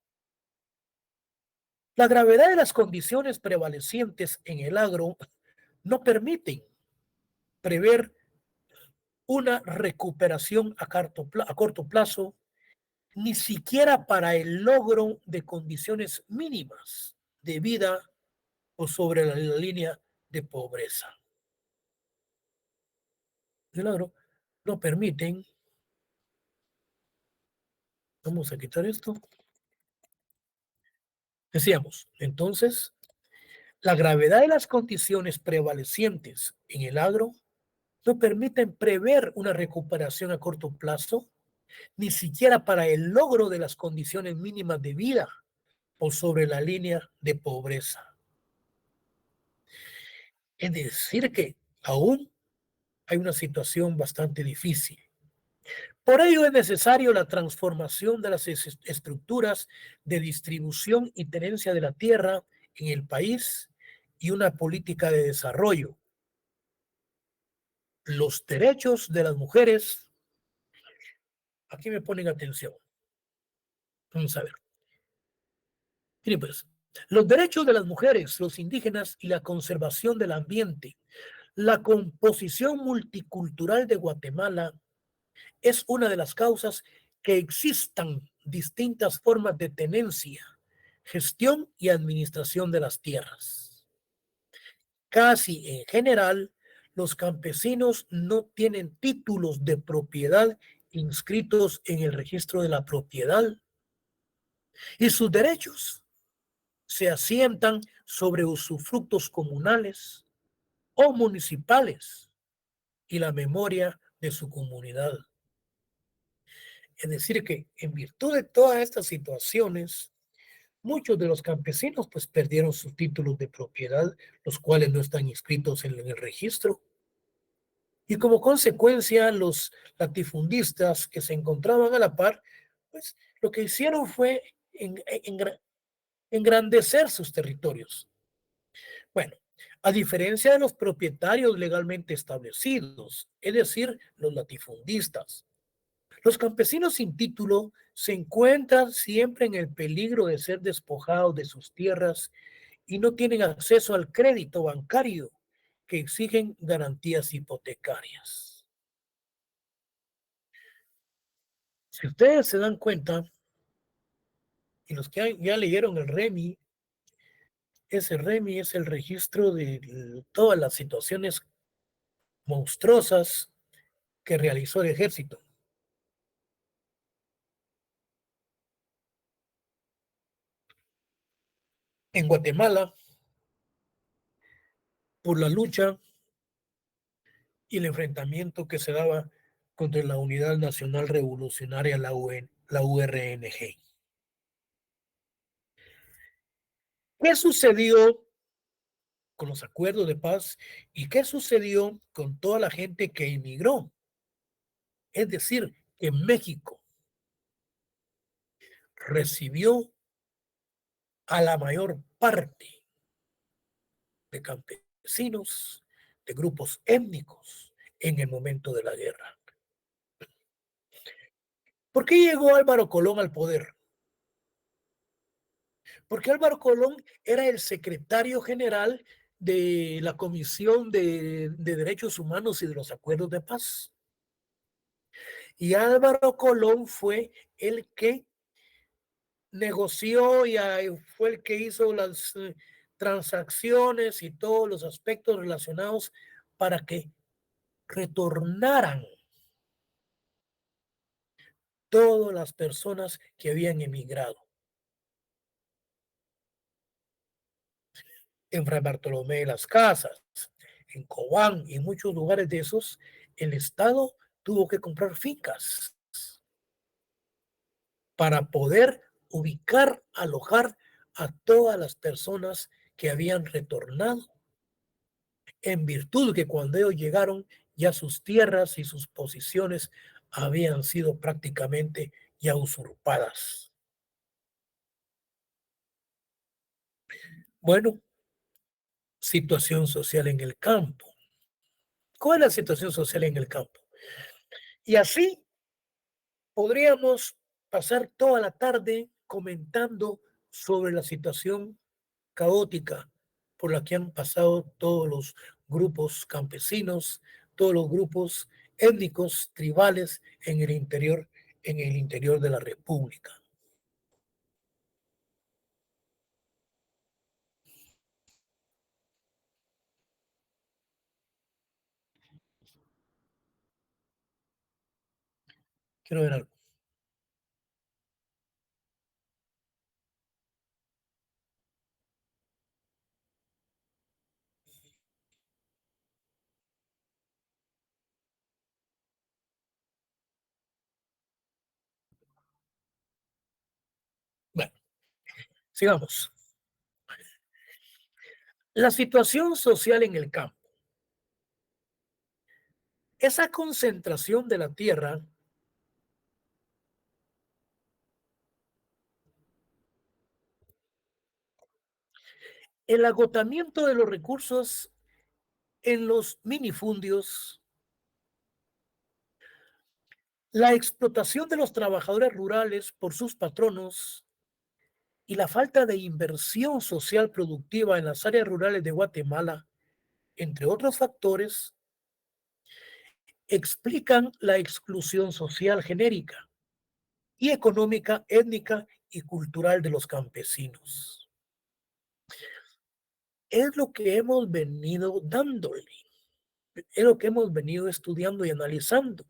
La gravedad de las condiciones prevalecientes en el agro no permiten prever una recuperación a corto plazo, ni siquiera para el logro de condiciones mínimas de vida o sobre la línea de pobreza. El agro no permiten. Vamos a quitar esto. Decíamos, entonces, la gravedad de las condiciones prevalecientes en el agro no permiten prever una recuperación a corto plazo, ni siquiera para el logro de las condiciones mínimas de vida o sobre la línea de pobreza. Es decir, que aún hay una situación bastante difícil. Por ello es necesario la transformación de las estructuras de distribución y tenencia de la tierra en el país y una política de desarrollo. Los derechos de las mujeres, aquí me ponen atención. Vamos a ver. Miren pues, los derechos de las mujeres, los indígenas y la conservación del ambiente. La composición multicultural de Guatemala es una de las causas que existan distintas formas de tenencia, gestión y administración de las tierras. Casi en general, los campesinos no tienen títulos de propiedad inscritos en el registro de la propiedad y sus derechos se asientan sobre usufructos comunales o municipales y la memoria de su comunidad. Es decir, que en virtud de todas estas situaciones, muchos de los campesinos pues perdieron sus títulos de propiedad, los cuales no están inscritos en el registro. Y como consecuencia, los latifundistas que se encontraban a la par, pues lo que hicieron fue engrandecer sus territorios. Bueno, a diferencia de los propietarios legalmente establecidos, es decir, los latifundistas, los campesinos sin título se encuentran siempre en el peligro de ser despojados de sus tierras y no tienen acceso al crédito bancario que exigen garantías hipotecarias. Si ustedes se dan cuenta, y los que ya leyeron el REMI, ese REMI es el registro de todas las situaciones monstruosas que realizó el ejército. En Guatemala, por la lucha y el enfrentamiento que se daba contra la Unidad Nacional Revolucionaria, la URNG. ¿Qué sucedió con los acuerdos de paz y qué sucedió con toda la gente que emigró. Es decir, que México recibió a la mayor parte de campesinos, de grupos étnicos en el momento de la guerra. ¿Por qué llegó Álvaro Colón al poder? Porque Álvaro Colón era el secretario general de la Comisión de Derechos Humanos y de los Acuerdos de Paz. Y Álvaro Colón fue el que negoció y fue el que hizo las transacciones y todos los aspectos relacionados para que retornaran todas las personas que habían emigrado. En Fray Bartolomé de las Casas, en Cobán y en muchos lugares de esos, el Estado tuvo que comprar fincas para poder ubicar, alojar a todas las personas que habían retornado, en virtud de que cuando ellos llegaron ya sus tierras y sus posiciones habían sido prácticamente ya usurpadas. Bueno, situación social en el campo. ¿Cuál es la situación social en el campo? Y así podríamos pasar toda la tarde comentando sobre la situación caótica por la que han pasado todos los grupos campesinos, todos los grupos étnicos, tribales en el interior de la República. Quiero ver algo. Bueno, sigamos. La situación social en el campo. Esa concentración de la tierra el agotamiento de los recursos en los minifundios, la explotación de los trabajadores rurales por sus patronos y la falta de inversión social productiva en las áreas rurales de Guatemala, entre otros factores, explican la exclusión social genérica y económica, étnica y cultural de los campesinos. Es lo que hemos venido dándole, es lo que hemos venido estudiando y analizando.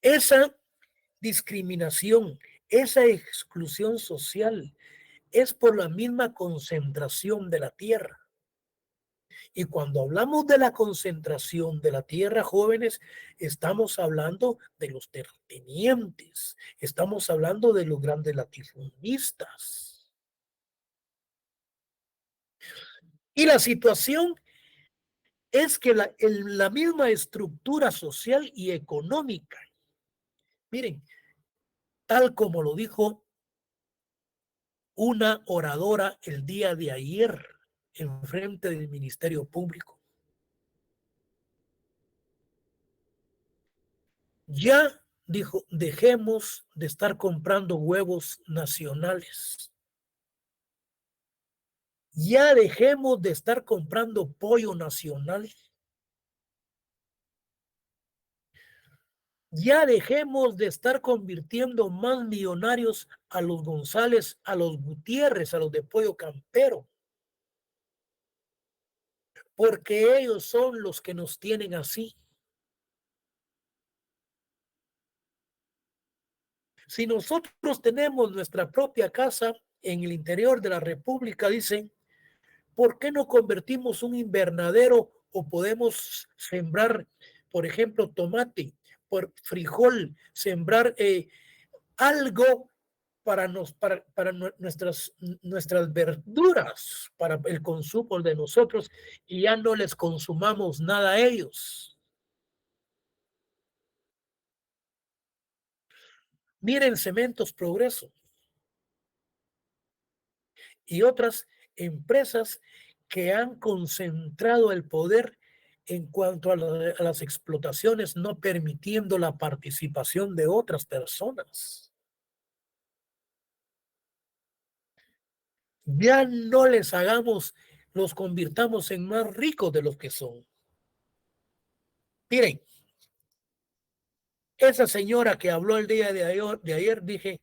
Esa discriminación, esa exclusión social es por la misma concentración de la tierra. Y cuando hablamos de la concentración de la tierra, jóvenes, estamos hablando de los terratenientes, estamos hablando de los grandes latifundistas. Y la situación es que la misma estructura social y económica, miren, tal como lo dijo una oradora el día de ayer en frente del Ministerio Público. Ya dijo, dejemos de estar comprando huevos nacionales. Ya dejemos de estar comprando pollo nacional. Ya dejemos de estar convirtiendo más millonarios a los González, a los Gutiérrez, a los de Pollo Campero, porque ellos son los que nos tienen así. Si nosotros tenemos nuestra propia casa en el interior de la República, dicen, ¿por qué no convertimos un invernadero o podemos sembrar, por ejemplo, tomate, por frijol, sembrar algo para nuestras verduras, para el consumo de nosotros, y ya no les consumamos nada a ellos. Miren Cementos Progreso y otras empresas que han concentrado el poder en cuanto a las explotaciones, no permitiendo la participación de otras personas. Ya no les hagamos, los convirtamos en más ricos de los que son. Miren, esa señora que habló el día de ayer, dije,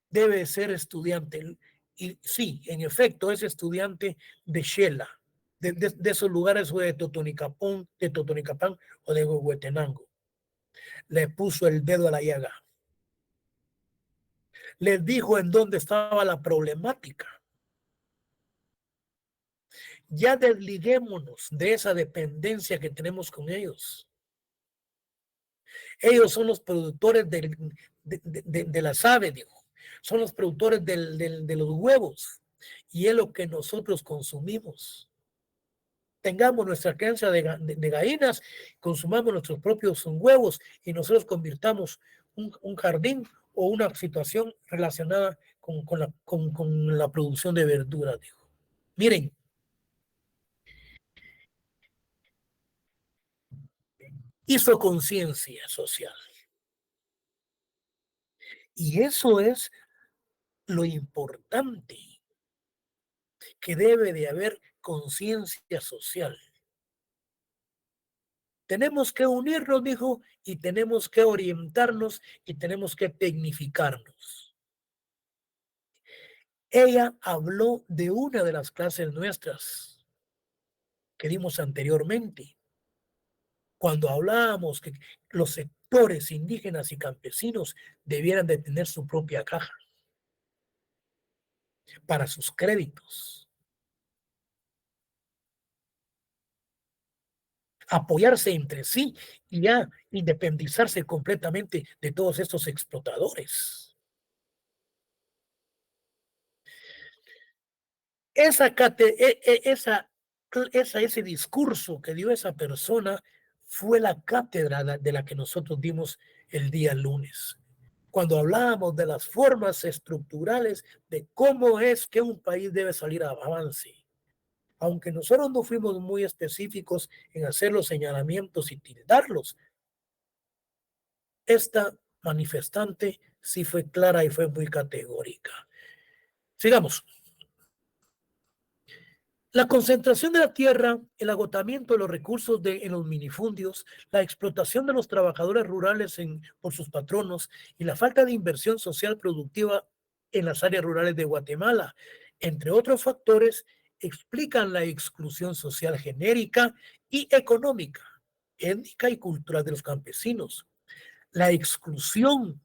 debe ser estudiante. Y sí, en efecto, es estudiante de Shela, de esos lugares de Totonicapán o de Huehuetenango. Le puso el dedo a la llaga. Les dijo en dónde estaba la problemática. Ya desliguémonos de esa dependencia que tenemos con ellos. Ellos son los productores de las aves, dijo. Son los productores de los huevos. Y es lo que nosotros consumimos. Tengamos nuestra creencia de gallinas, consumamos nuestros propios huevos y nosotros convirtamos un jardín o una situación relacionada con la producción de verduras, dijo. Miren, hizo conciencia social. Y eso es lo importante, que debe de haber conciencia social. Tenemos que unirnos, dijo, y tenemos que orientarnos y tenemos que tecnificarnos. Ella habló de una de las clases nuestras que dimos anteriormente, cuando hablábamos que los sectores indígenas y campesinos debieran de tener su propia caja para sus créditos, apoyarse entre sí y ya independizarse completamente de todos estos explotadores. Ese discurso que dio esa persona fue la cátedra de la que nosotros dimos el día lunes, cuando hablábamos de las formas estructurales de cómo es que un país debe salir a avance. Aunque nosotros no fuimos muy específicos en hacer los señalamientos y tildarlos, esta manifestante sí fue clara y fue muy categórica. Sigamos. La concentración de la tierra, el agotamiento de los recursos en los minifundios, la explotación de los trabajadores rurales por sus patronos y la falta de inversión social productiva en las áreas rurales de Guatemala, entre otros factores, explican la exclusión social genérica y económica, étnica y cultural de los campesinos. La exclusión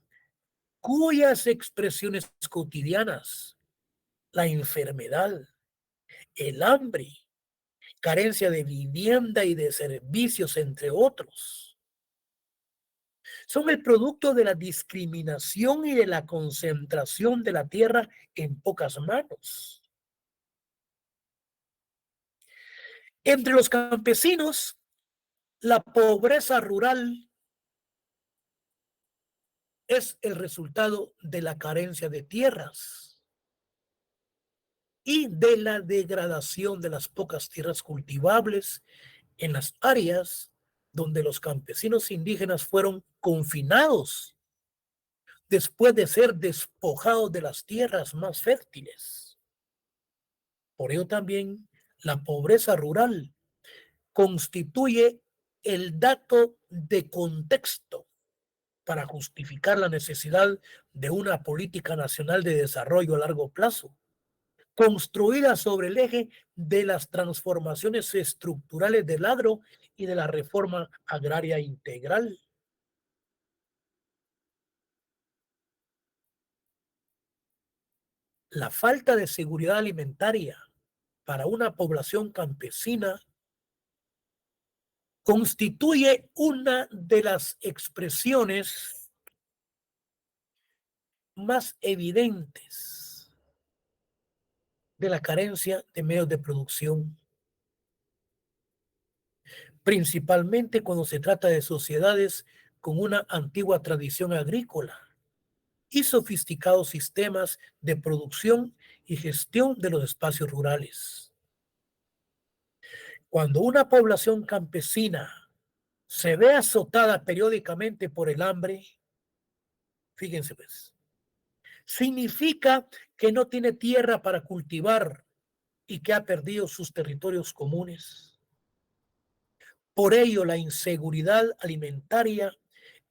cuyas expresiones cotidianas, la enfermedad, el hambre, carencia de vivienda y de servicios, entre otros, son el producto de la discriminación y de la concentración de la tierra en pocas manos. Entre los campesinos, la pobreza rural es el resultado de la carencia de tierras y de la degradación de las pocas tierras cultivables en las áreas donde los campesinos indígenas fueron confinados después de ser despojados de las tierras más fértiles. Por ello también la pobreza rural constituye el dato de contexto para justificar la necesidad de una política nacional de desarrollo a largo plazo, construida sobre el eje de las transformaciones estructurales del agro y de la reforma agraria integral. La falta de seguridad alimentaria para una población campesina constituye una de las expresiones más evidentes de la carencia de medios de producción, principalmente cuando se trata de sociedades con una antigua tradición agrícola y sofisticados sistemas de producción y gestión de los espacios rurales. Cuando una población campesina se ve azotada periódicamente por el hambre, fíjense pues, significa que no tiene tierra para cultivar y que ha perdido sus territorios comunes. Por ello, la inseguridad alimentaria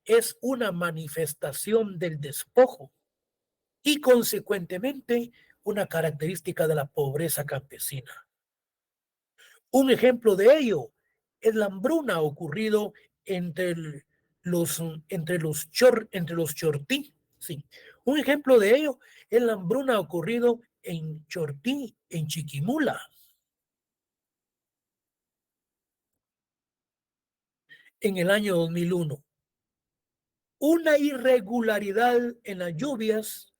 es una manifestación del despojo y consecuentemente una característica de la pobreza campesina. Un ejemplo de ello es la hambruna ocurrido entre los chortí. Sí. Un ejemplo de ello es la hambruna ocurrido en Chortí, en Chiquimula, en el año 2001. Una irregularidad en las lluvias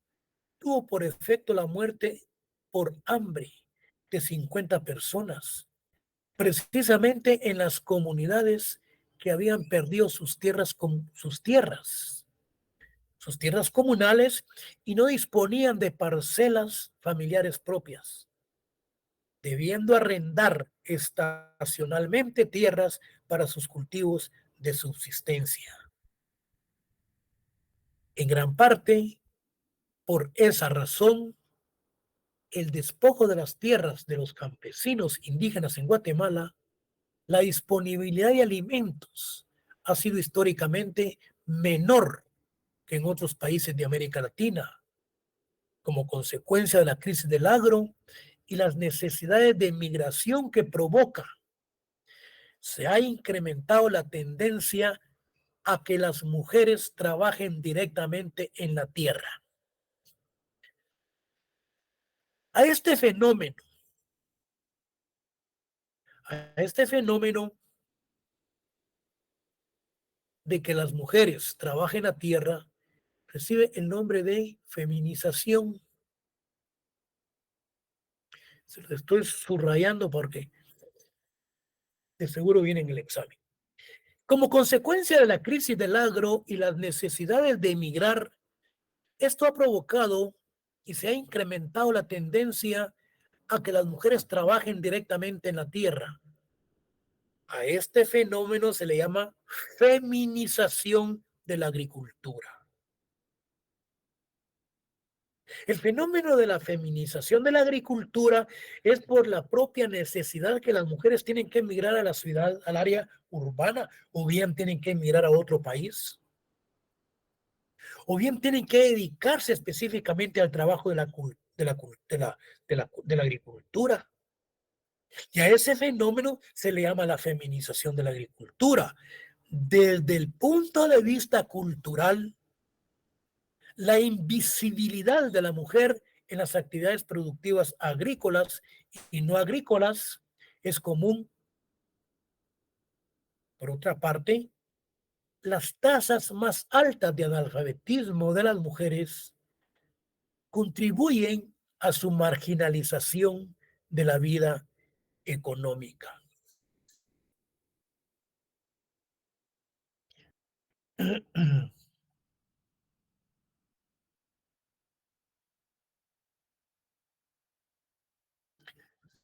tuvo por efecto la muerte por hambre de 50 personas, precisamente en las comunidades que habían perdido sus tierras comunales y no disponían de parcelas familiares propias, debiendo arrendar estacionalmente tierras para sus cultivos de subsistencia. En gran parte, por esa razón, el despojo de las tierras de los campesinos indígenas en Guatemala, la disponibilidad de alimentos ha sido históricamente menor que en otros países de América Latina, como consecuencia de la crisis del agro y las necesidades de migración que provoca. Se ha incrementado la tendencia a que las mujeres trabajen directamente en la tierra. A este fenómeno, a este fenómeno de que las mujeres trabajen la tierra, recibe el nombre de feminización. Se lo estoy subrayando porque de seguro viene en el examen. Como consecuencia de la crisis del agro y las necesidades de emigrar, esto ha provocado y se ha incrementado la tendencia a que las mujeres trabajen directamente en la tierra. A este fenómeno se le llama feminización de la agricultura. El fenómeno de la feminización de la agricultura es por la propia necesidad que las mujeres tienen que emigrar a la ciudad, al área urbana, o bien tienen que emigrar a otro país, o bien tienen que dedicarse específicamente al trabajo de la agricultura. Y a ese fenómeno se le llama la feminización de la agricultura. Desde el punto de vista cultural, la invisibilidad de la mujer en las actividades productivas agrícolas y no agrícolas es común. Por otra parte, las tasas más altas de analfabetismo de las mujeres contribuyen a su marginalización de la vida económica.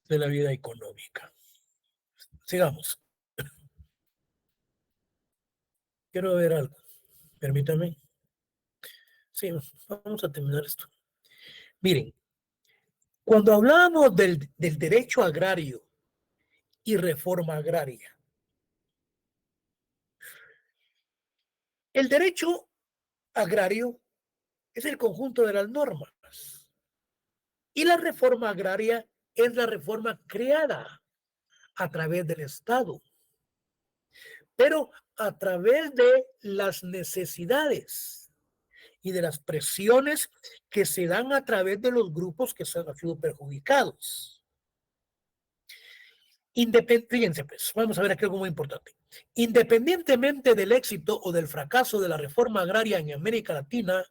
De la vida económica. Sigamos. Quiero ver algo. Permítame. Sí, vamos a terminar esto. Miren, cuando hablamos del derecho agrario y reforma agraria, el derecho agrario es el conjunto de las normas y la reforma agraria es la reforma creada a través del Estado, pero a través de las necesidades y de las presiones que se dan a través de los grupos que se han sido perjudicados. Fíjense, pues, vamos a ver aquí algo muy importante. Independientemente del éxito o del fracaso de la reforma agraria en América Latina,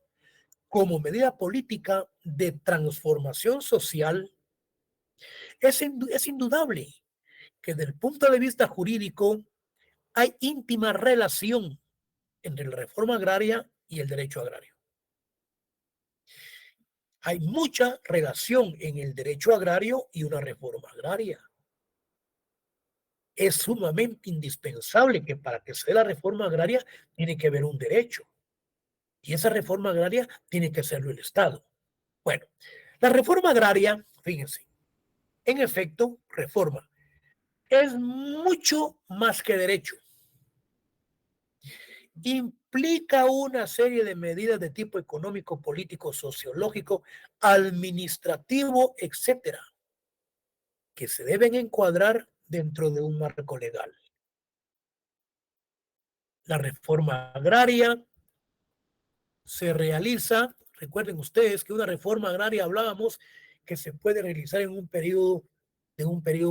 como medida política de transformación social, es indudable que desde el punto de vista jurídico hay íntima relación entre la reforma agraria y el derecho agrario. Hay mucha relación en el derecho agrario y una reforma agraria. Es sumamente indispensable que para que sea la reforma agraria tiene que haber un derecho. Y esa reforma agraria tiene que hacerlo el Estado. Bueno, la reforma agraria, fíjense, en efecto, reforma es mucho más que derecho. Implica una serie de medidas de tipo económico, político, sociológico, administrativo, etcétera, que se deben encuadrar dentro de un marco legal. La reforma agraria se realiza, recuerden ustedes que una reforma agraria hablábamos que se puede realizar en un periodo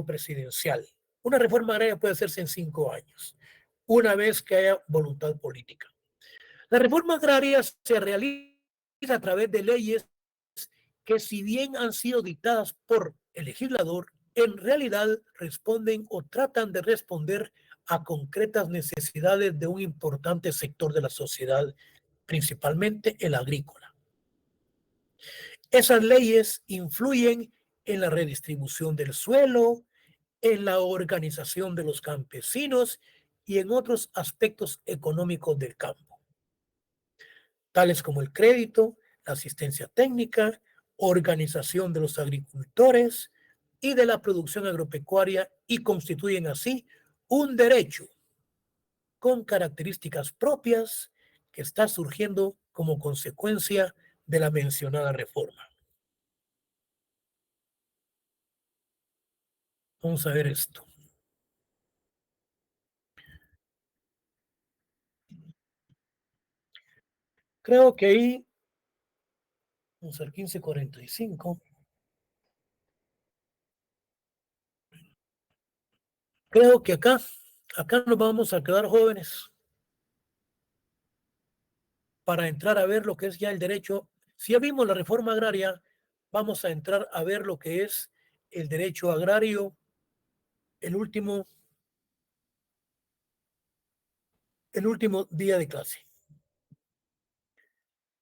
presidencial. Una reforma agraria puede hacerse en 5 años, una vez que haya voluntad política. La reforma agraria se realiza a través de leyes que, si bien han sido dictadas por el legislador, en realidad responden o tratan de responder a concretas necesidades de un importante sector de la sociedad, principalmente el agrícola. Esas leyes influyen en la redistribución del suelo, en la organización de los campesinos y en otros aspectos económicos del campo, tales como el crédito, la asistencia técnica, organización de los agricultores y de la producción agropecuaria, y constituyen así un derecho con características propias que está surgiendo como consecuencia de la mencionada reforma. Vamos a ver esto. Creo que ahí, vamos al 1545. Creo que acá nos vamos a quedar jóvenes para entrar a ver lo que es ya el derecho. Si ya vimos la reforma agraria, vamos a entrar a ver lo que es el derecho agrario, el último día de clase.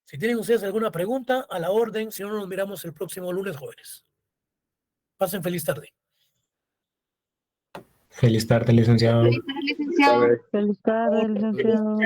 Si tienen ustedes alguna pregunta, a la orden. Si no, nos miramos el próximo lunes, jóvenes. Pasen feliz tarde. Feliz tarde, licenciado. Feliz tarde, licenciado. Feliz tarde, licenciado.